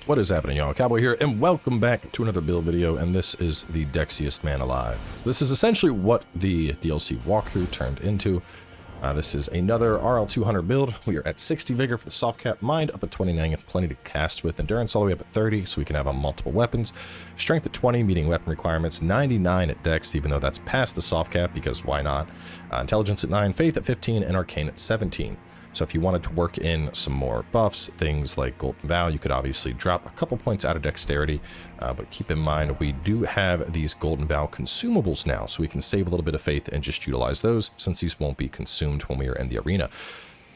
What is happening, y'all? Cowboy here, and welcome back to another build video, and this is the Dexiest man alive. This is essentially what the DLC walkthrough turned into. This is another RL200 build. We are at 60 vigor for the soft cap, mind up at 29, plenty to cast with, endurance all the way up at 30, so we can have on multiple weapons. Strength at 20, meeting weapon requirements, 99 at dex, even though that's past the soft cap, because why not? Intelligence at 9, faith at 15, and arcane at 17. So if you wanted to work in some more buffs, things like Golden Vow, you could obviously drop a couple points out of Dexterity, but keep in mind we do have these Golden Vow consumables now, so we can save a little bit of faith and just utilize those, since these won't be consumed when we are in the arena.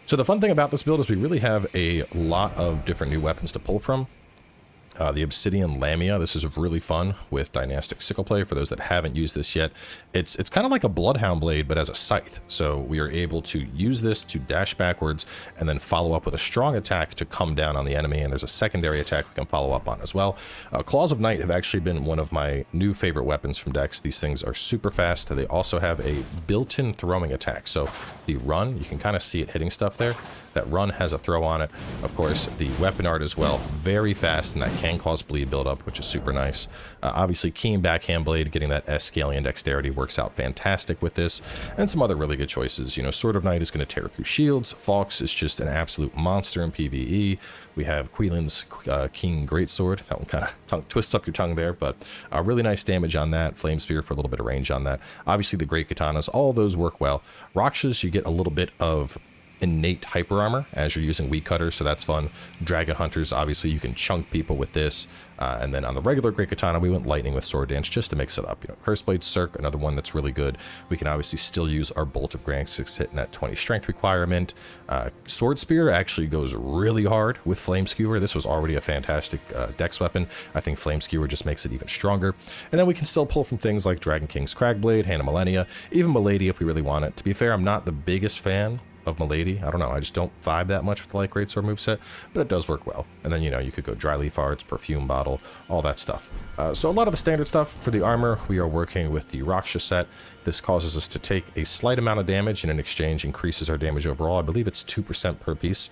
So the fun thing about this build is we really have a lot of different new weapons to pull from. The Obsidian Lamia, this is really fun with Dynastic Sickle Play. For those that haven't used this yet, it's kind of like a Bloodhound Blade, but as a scythe. So we are able to use this to dash backwards and then follow up with a strong attack to come down on the enemy, and there's a secondary attack we can follow up on as well. Claws of Night have actually been one of my new favorite weapons from Dex. These things are super fast. They also have a built-in throwing attack. So the run, you can kind of see it hitting stuff there. That run has a throw on it. Of course, the weapon art as well, very fast, and that can cause bleed buildup, which is super nice. Obviously, Keen Backhand Blade, getting that S scaling Dexterity works out fantastic with this, and some other really good choices. You know, Sword of Night is going to tear through shields. Falx is just an absolute monster in PvE. We have Queelin's King Greatsword. That one kind of twists up your tongue there, but really nice damage on that. Flame Spear for a little bit of range on that. Obviously, the Great Katanas, all those work well. Rakshas, you get a little bit of innate hyper armor as you're using weed cutters, so that's fun. Dragon hunters, obviously you can chunk people with this, and then on the regular Great Katana we went lightning with sword dance just to mix it up. You know, Curseblade Cirque, another one that's really good. We can obviously still use our Bolt of Grandix hitting that 20 strength requirement. Sword Spear actually goes really hard with Flame Skewer. This was already a fantastic dex weapon. I think Flame Skewer just makes it even stronger. And then we can still pull from things like Dragon King's Cragblade, Hand of Millennia, even Milady if we really want it. To be fair, I'm not the biggest fan of Milady. I don't know, I just don't vibe that much with the Light Greatsword moveset, but it does work well. And then, you know, you could go Dry Leaf Arts, Perfume Bottle, all that stuff. So a lot of the standard stuff. For the armor, we are working with the Rakshas set. This causes us to take a slight amount of damage, and in exchange increases our damage overall. I believe it's 2% per piece.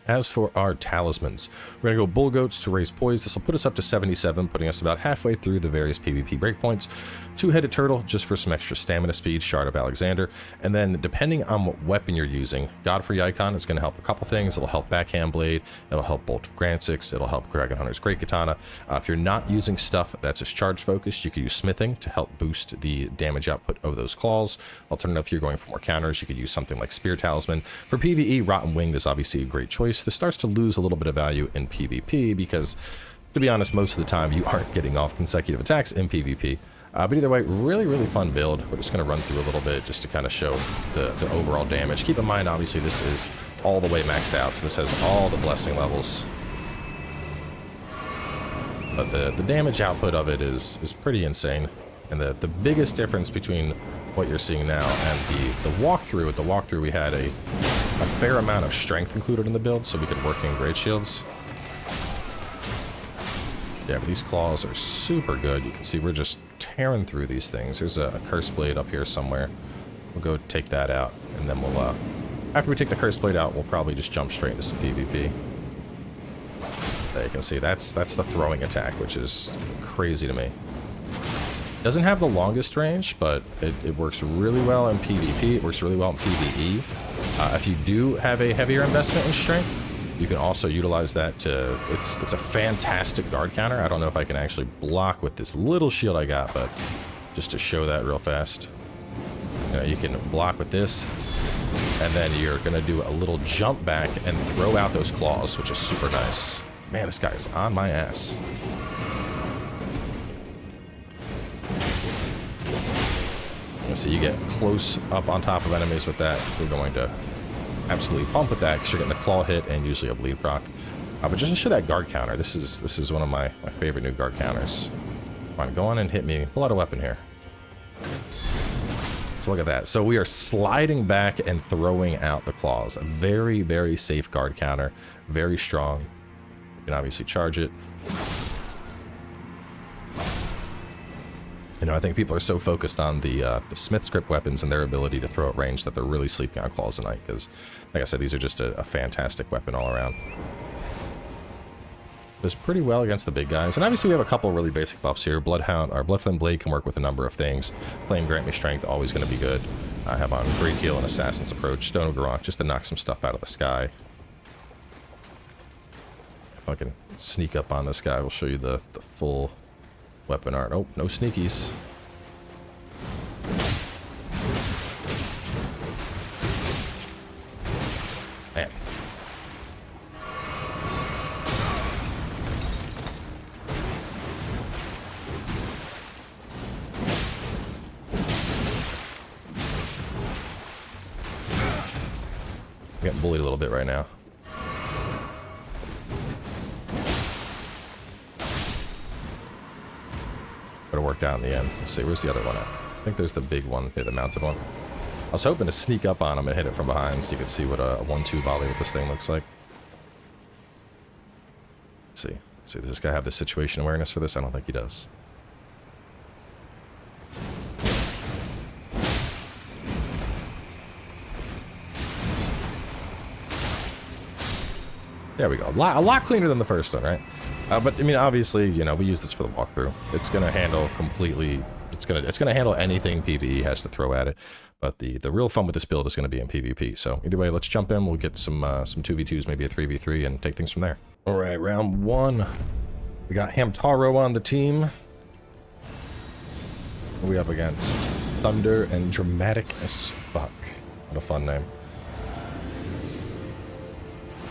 As for our talismans, we're going to go Bull Goats to raise poise. This will put us up to 77, putting us about halfway through the various PvP breakpoints. Two-Headed Turtle, just for some extra stamina speed, Shard of Alexander. And then, depending on what weapon you're using, Godfrey Icon is going to help a couple things. It'll help Backhand Blade, it'll help Bolt of Grandix, it'll help Dragon Hunter's Great Katana. If you're not using stuff that's just charge focused, you could use Smithing to help boost the damage output of those claws. Alternatively, if you're going for more counters, you could use something like Spear Talisman. For PvE, Rotten Winged is obviously a great choice. This starts to lose a little bit of value in PvP because, to be honest, most of the time you aren't getting off consecutive attacks in PvP. But either way, really fun build. We're just going to run through a little bit just to kind of show the overall damage. Keep in mind, obviously, this is all the way maxed out, so this has all the blessing levels. But the damage output of it is pretty insane. And the biggest difference between what you're seeing now and the walkthrough, with the walkthrough we had a fair amount of strength included in the build, so we could work in Great Shields. Yeah, but these claws are super good. You can see we're just tearing through these things. There's a Curse Blade up here somewhere. We'll go take that out, and then we'll, after we take the Curse Blade out, we'll probably just jump straight into some PvP. There you can see, that's the throwing attack, which is crazy to me. Doesn't have the longest range, but it works really well in PvP. It works really well in PvE. If you do have a heavier investment in strength, you can also utilize that to, it's a fantastic guard counter. I don't know if I can actually block with this little shield I got, but just to show that real fast. You know, you can block with this, and then you're gonna do a little jump back and throw out those claws, which is super nice. Man, this guy is on my ass. And so you get close up on top of enemies with that. We're going to absolutely pump with that because you're getting the claw hit and usually a bleed proc. But just to show that guard counter, this is one of my favorite new guard counters. Come on, go on and hit me. Pull out a weapon here. So look at that. So we are sliding back and throwing out the claws. A very safe guard counter. Very strong. You can obviously charge it. You know, I think people are so focused on the Smith script weapons and their ability to throw at range that they're really sleeping on Claws of Night, because, like I said, these are just a fantastic weapon all around. does pretty well against the big guys. And obviously we have a couple really basic buffs here. Bloodhound, or Bloodflame Blade can work with a number of things. Flame Grant Me Strength, always going to be good. I have on Great Heal and Assassin's Approach. Stone of Garrosh, just to knock some stuff out of the sky. If I can sneak up on this guy, we'll show you the full weapon art. Oh, no sneakies. Man. I'm getting bullied a little bit right now. But it worked out in the end. Let's see, where's the other one at? I think there's the big one, the mounted one. I was hoping to sneak up on him and hit it from behind so you could see what a 1-2 volley with this thing looks like. Let's see. Let's see, does this guy have the situation awareness for this? I don't think he does. There we go. A lot cleaner than the first one, right? But I mean, obviously, you know, we use this for the walkthrough. It's gonna handle completely. It's gonna handle anything PvE has to throw at it. But the real fun with this build is gonna be in PvP. So either way, let's jump in. We'll get some 2v2s, maybe a 3v3, and take things from there. All right, round one. We got Hamtaro on the team. We up against Thunder and Dramatic as fuck. What a fun name.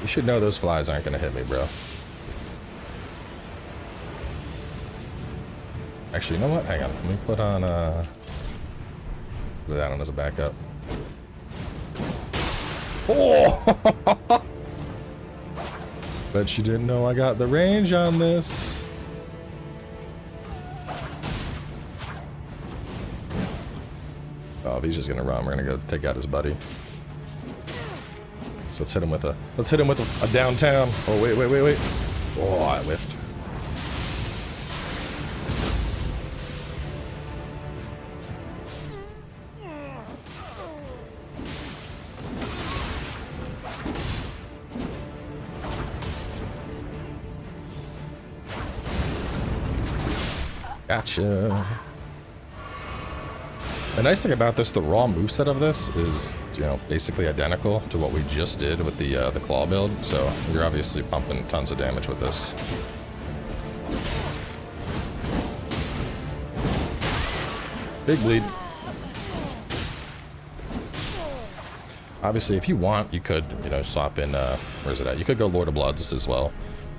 You should know those flies aren't gonna hit me, bro. Actually, you know what? Hang on. Let me put on, put that on as a backup. Oh! Bet you didn't know I got the range on this. Oh, if he's just gonna run, we're gonna go take out his buddy. So let's hit him with a downtown. Oh, wait. Oh, I whiffed. Gotcha. The nice thing about this, the raw moveset of this is, you know, basically identical to what we just did with the claw build. So you're obviously pumping tons of damage with this. Big bleed. Obviously, if you want, you could, you know, swap in, where's it at? You could go Lord of Bloods as well.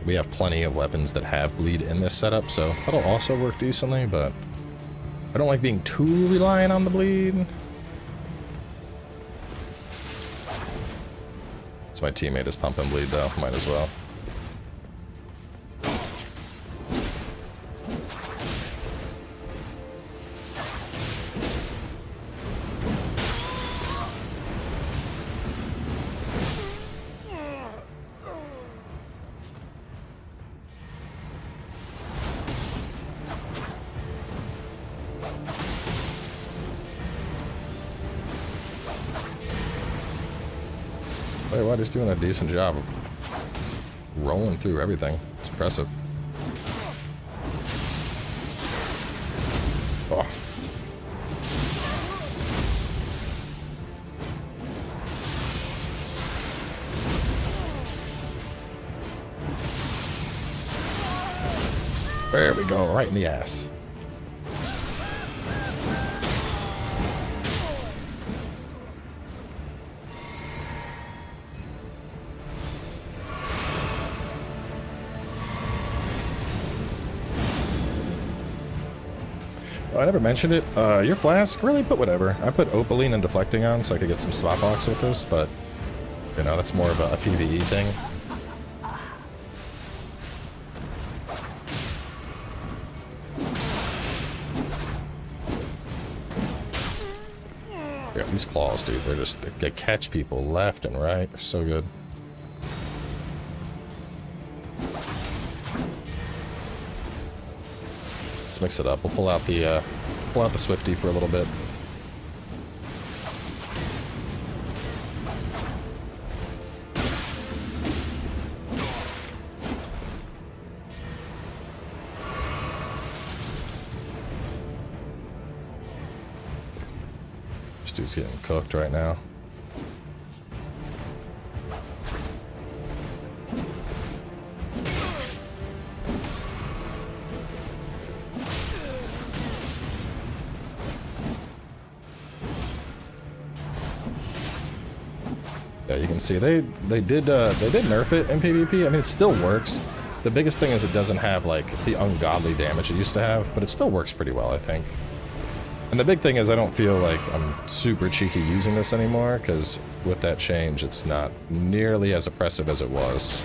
We have plenty of weapons that have bleed in this setup, so that'll also work decently, but I don't like being too reliant on the bleed. So my teammate is pumping bleed though, might as well. Wait, what? He's doing a decent job of rolling through everything. It's impressive. Oh. There we go, right in the ass. I never mentioned it. Your flask, really put whatever. I put Opaline and Deflecting on so I could get some spot box with this, but, you know, that's more of a PvE thing. Yeah, these claws, dude, they catch people left and right. They're so good. Mix it up. We'll pull out the Swifty for a little bit. This dude's getting cooked right now. Yeah, you can see they did nerf it in PvP. I mean, it still works. The biggest thing is it doesn't have like the ungodly damage it used to have, but it still works pretty well, I think. And the big thing is I don't feel like I'm super cheeky using this anymore, because with that change, it's not nearly as oppressive as it was.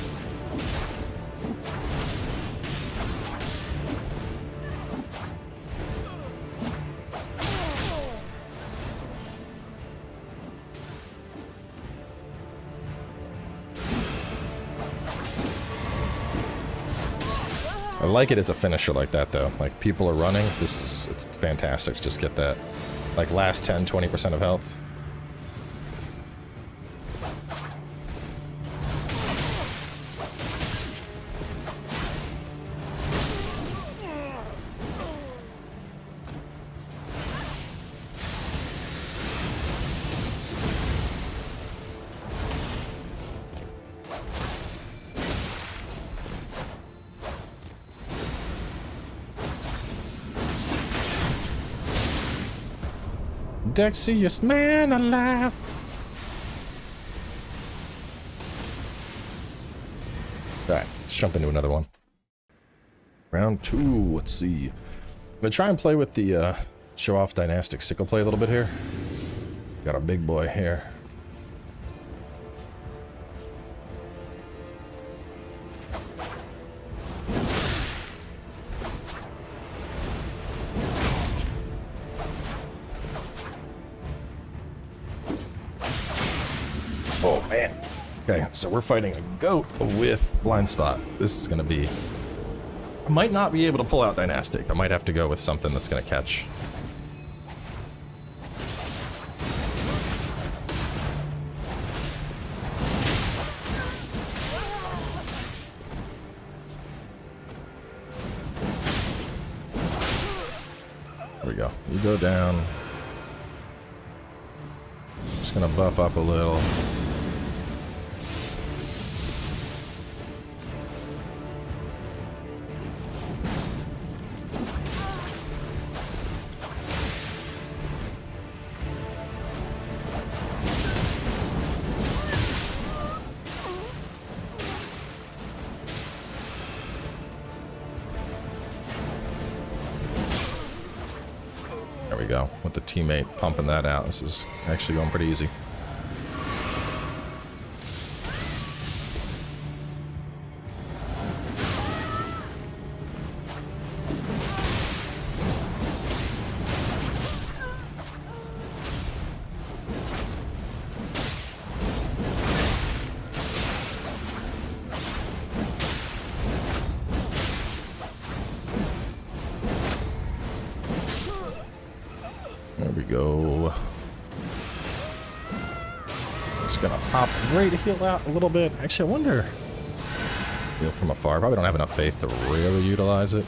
I like it as a finisher like that, though. Like, people are running. It's fantastic. Just get that, like, last 10-20% of health. Dexiest man alive. Alright, let's jump into another one. Round 2, let's see. I'm gonna try and play with the show off dynastic sickle play a little bit here. Got a big boy here. Oh man. Okay, so we're fighting a goat with blind spot. This is gonna be... I might not be able to pull out dynastic. I might have to go with something that's gonna catch. There we go. You go down. Just gonna buff up a little. There we go, with the teammate pumping that out. This is actually going pretty easy. There we go. Just gonna pop right heal out a little bit. Actually, I wonder. Heal from afar. Probably don't have enough faith to really utilize it.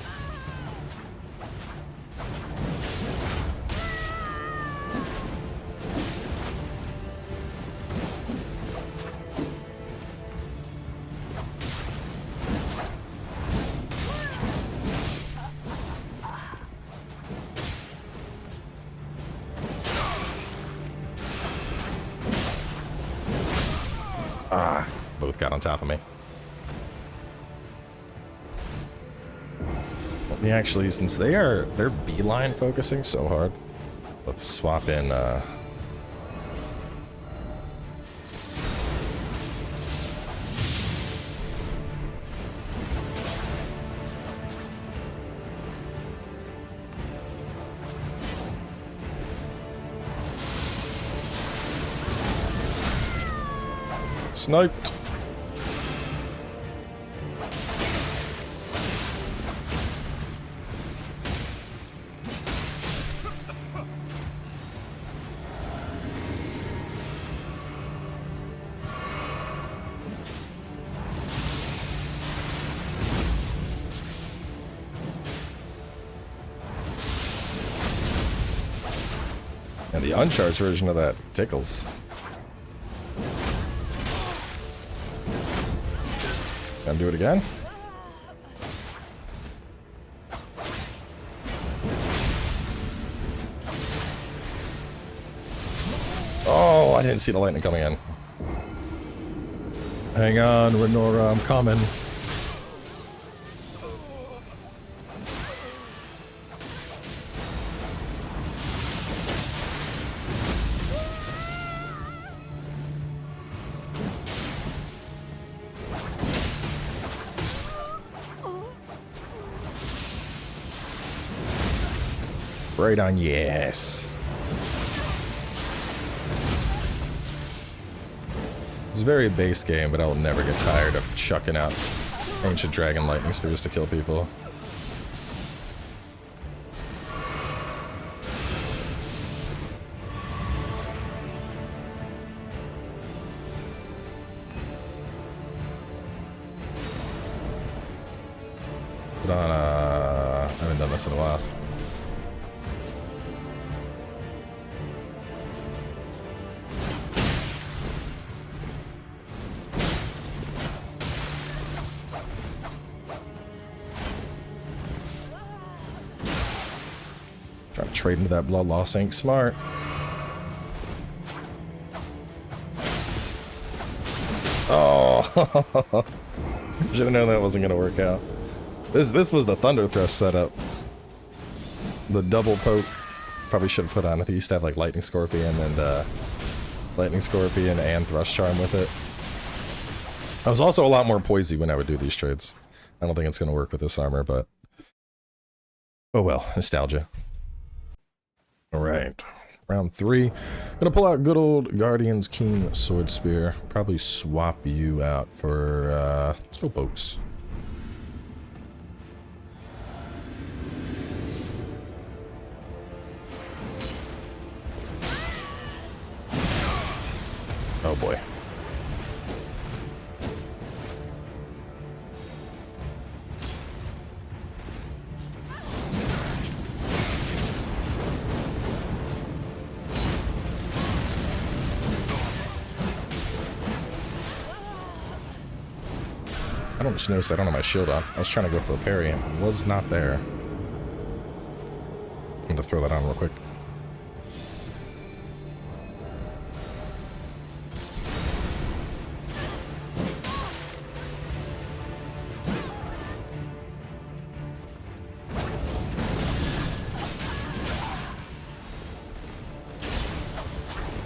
Ah, both got on top of me. Let me actually, since they're beeline focusing so hard, let's swap in sniped. And the uncharged version of that tickles. Gonna do it again? Oh, I didn't see the lightning coming in. Hang on, Renora, I'm coming. Right on, yes. It's a very base game, but I will never get tired of chucking out ancient dragon lightning spears to kill people. Put on, I haven't done this in a while. Trying to trade into that blood loss ain't smart. Oh, should have known that wasn't gonna work out. This was the Thunder Thrust setup. The double poke. Probably should have put on. I think you used to have like Lightning Scorpion and Thrust Charm with it. I was also a lot more poisey when I would do these trades. I don't think it's gonna work with this armor, but oh well, nostalgia. Alright, round 3. Gonna pull out good old Guardian's Keen Sword Spear. Probably swap you out for, let's go boats. Oh boy. I don't just notice I don't have my shield on. I was trying to go for a parry and it was not there. I'm gonna throw that on real quick.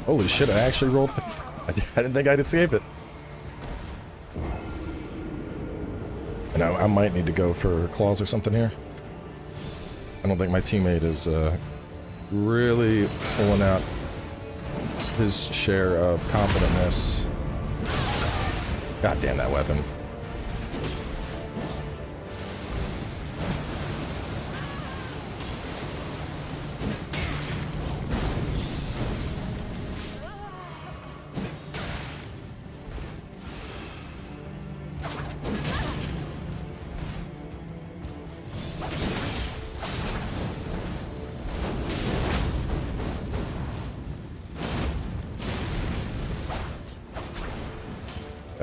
Holy shit, I actually rolled the... I didn't think I'd escape it. And I might need to go for claws or something here. I don't think my teammate is really pulling out his share of confidentness. God damn that weapon.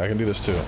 I can do this too.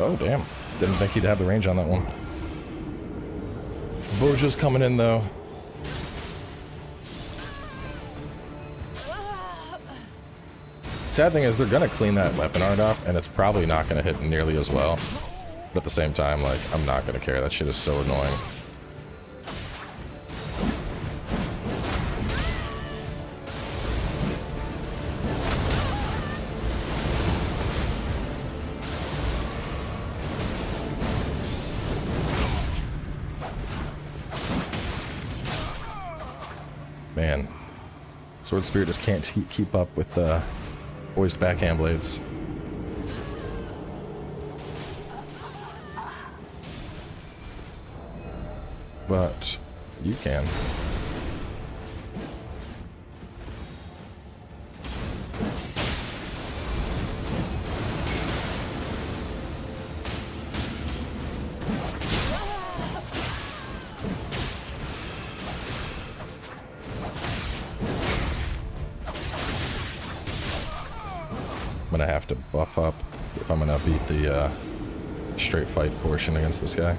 Oh, damn. Didn't think he'd have the range on that one. Boja's coming in, though. Sad thing is, they're gonna clean that weapon art up, and it's probably not gonna hit nearly as well. But at the same time, like, I'm not gonna care. That shit is so annoying. Sword Spirit just can't keep up with the voiced backhand blades. But you can. I'm gonna have to buff up if I'm gonna beat the straight fight portion against this guy.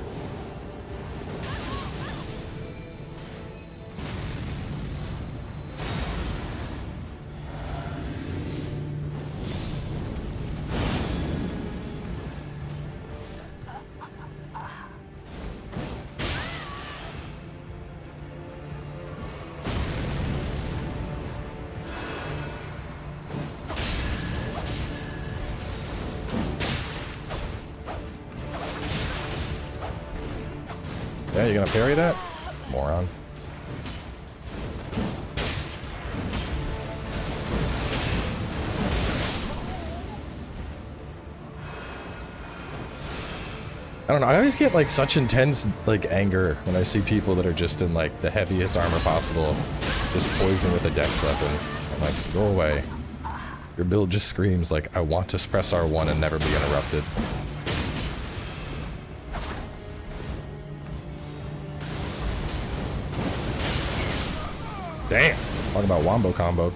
Yeah, you gonna parry that? Moron. I don't know, I always get like such intense like anger when I see people that are just in like the heaviest armor possible, just poison with a dex weapon. I'm like, go away. Your build just screams like, I want to press R1 and never be interrupted. Damn! Talking about wombo combo.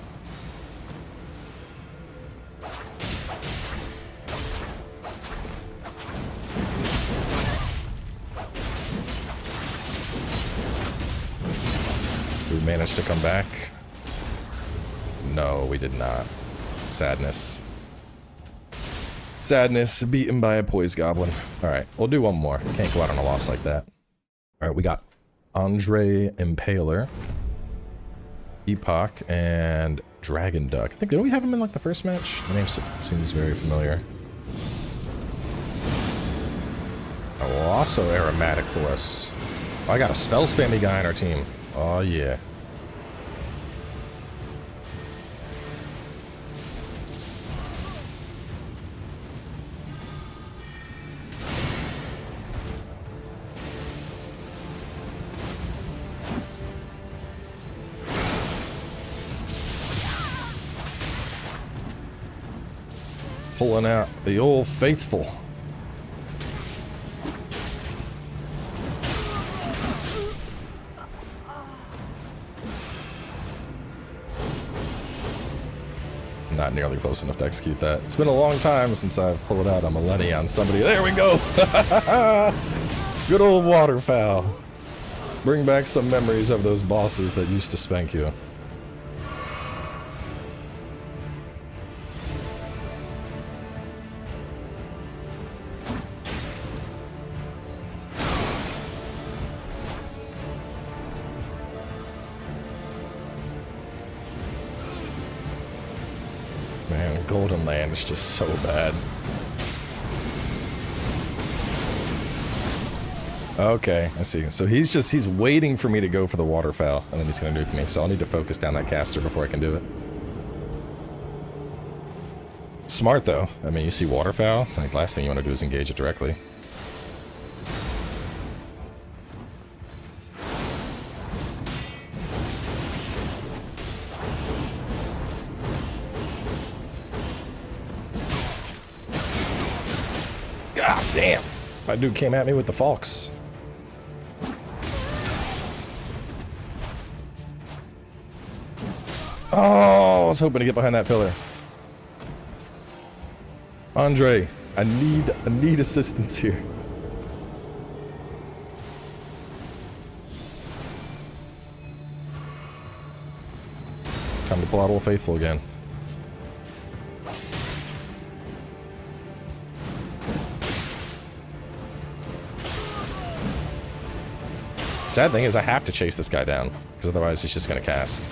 We managed to come back. No, we did not. Sadness. Sadness, beaten by a poise goblin. Alright, we'll do one more. Can't go out on a loss like that. Alright, we got Andre Impaler, Epoch, and Dragon Duck. I think, didn't we have him in like the first match? The name seems very familiar. Oh, also aromatic for us. Oh, I got a spell spammy guy on our team. Oh yeah. Pulling out the old faithful. Not nearly close enough to execute that. It's been a long time since I've pulled out a millennia on somebody. There we go! Good old waterfowl. Bring back some memories of those bosses that used to spank you. Man, Golden Land is just so bad. Okay, I see. So he's waiting for me to go for the waterfowl, and then he's gonna nuke me. So I'll need to focus down that caster before I can do it. Smart though. I mean, you see waterfowl, like last thing you want to do is engage it directly. God damn! My dude came at me with the Falks. Oh, I was hoping to get behind that pillar. Andre, I need assistance here. Time to pull out Old Faithful again. Sad thing is I have to chase this guy down, because otherwise he's just gonna cast.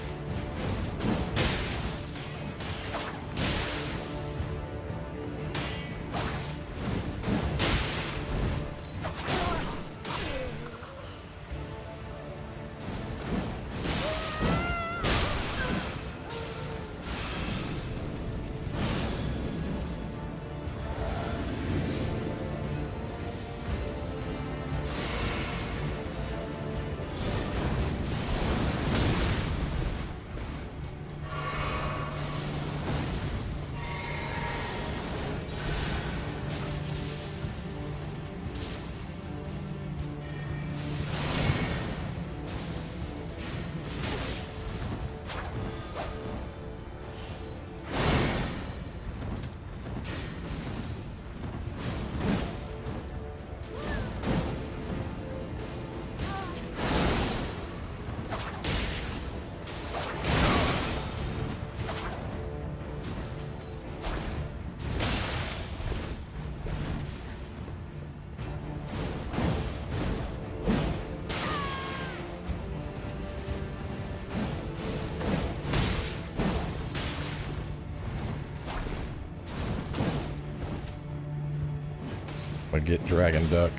gonna get Dragon Duck.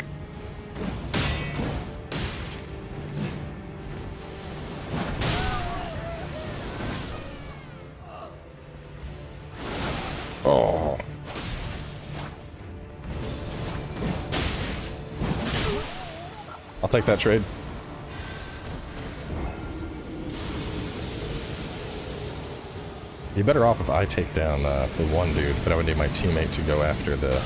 Oh. I'll take that trade. Be better off if I take down the one dude, but I would need my teammate to go after the...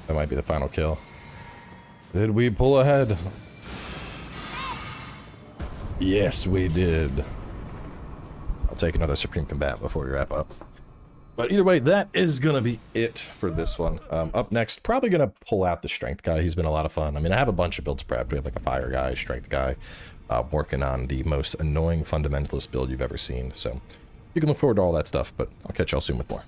That might be the final kill. Did we pull ahead? Yes, we did. I'll take another Supreme Combat before we wrap up. But either way, that is going to be it for this one. Up next, probably going to pull out the Strength guy. He's been a lot of fun. I mean, I have a bunch of builds prepped. We have like a Fire guy, Strength guy, working on the most annoying Fundamentalist build you've ever seen. So you can look forward to all that stuff, but I'll catch y'all soon with more.